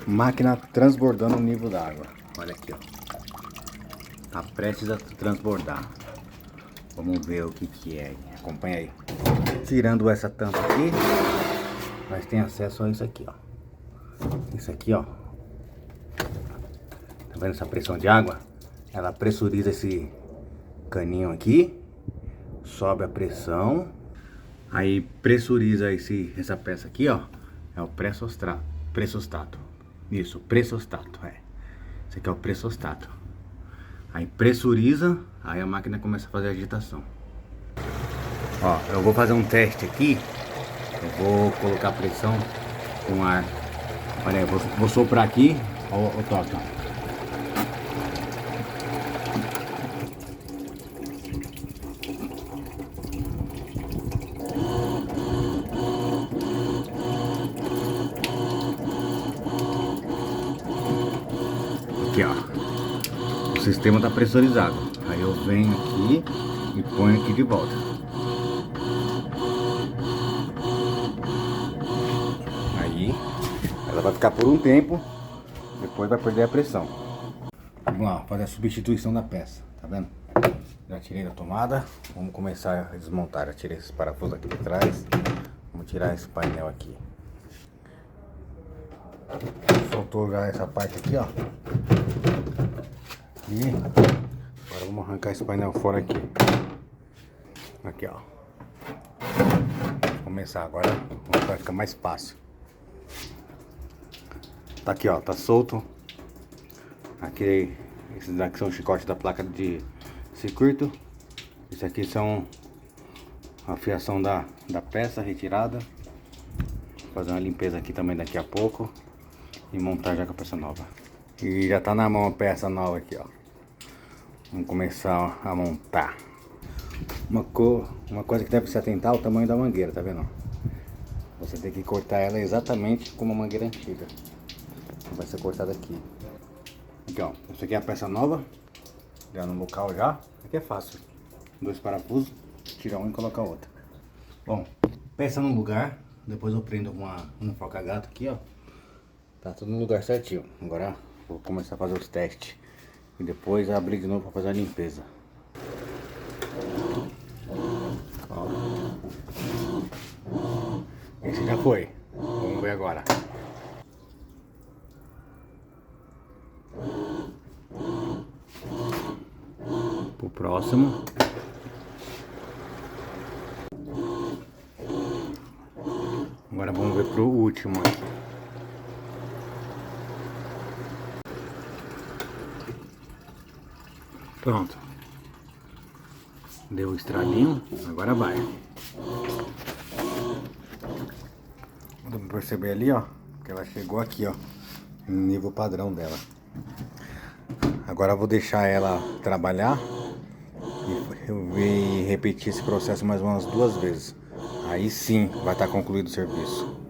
Máquina transbordando o nível da água. Olha aqui, ó. Tá prestes a transbordar. Vamos ver o que é. Acompanha aí. Tirando essa tampa aqui, nós temos acesso a isso aqui, ó. Isso aqui, ó. Tá vendo essa pressão de água? Ela pressuriza esse caninho aqui. Sobe a pressão. Aí pressuriza essa peça aqui, ó. É o pressostato. Isso, pressostato, é. Esse aqui é o pressostato. Aí pressuriza, aí a máquina começa a fazer agitação. Ó, eu vou fazer um teste aqui. Eu vou colocar pressão com ar. Olha aí, vou soprar aqui. Ó, o toque, ó. Aqui, ó. O sistema está pressurizado. Aí eu venho aqui e ponho aqui de volta. Aí ela vai ficar por um tempo, depois vai perder a pressão. Vamos lá, fazer a substituição da peça, tá vendo? Já tirei da tomada, vamos começar a desmontar. Já tirei esses parafusos aqui de trás, vamos tirar esse painel aqui. Soltou já essa parte aqui, ó. E agora vamos arrancar esse painel fora aqui. Aqui, ó. Vamos começar agora, vai ficar mais fácil. Tá aqui, ó, tá solto. Aqui, esses daqui são os chicotes da placa de circuito. Isso aqui são a fiação da peça retirada. Vou fazer uma limpeza aqui também daqui a pouco e montar já com a peça nova. E já tá na mão a peça nova aqui, ó. Vamos começar a montar. Uma coisa que deve se atentar é o tamanho da mangueira, tá vendo? Você tem que cortar ela exatamente como a mangueira antiga. Vai ser cortada aqui. Aqui, ó. Isso aqui é a peça nova. Já no local já. Aqui é fácil. 2 parafusos, tira um e coloca outro. Bom, peça no lugar. Depois eu prendo um foca-gato aqui, ó. Tá tudo no lugar certinho. Agora vou começar a fazer os testes. E depois abrir de novo para fazer a limpeza. Ó. Esse já foi. Vamos ver agora. Pro próximo. Agora vamos ver pro último aqui. Pronto. Deu o estralinho, agora vai. Dá pra perceber ali, ó, que ela chegou aqui, ó, no nível padrão dela. Agora eu vou deixar ela trabalhar e repetir esse processo mais umas 2 vezes. Aí sim vai estar concluído o serviço.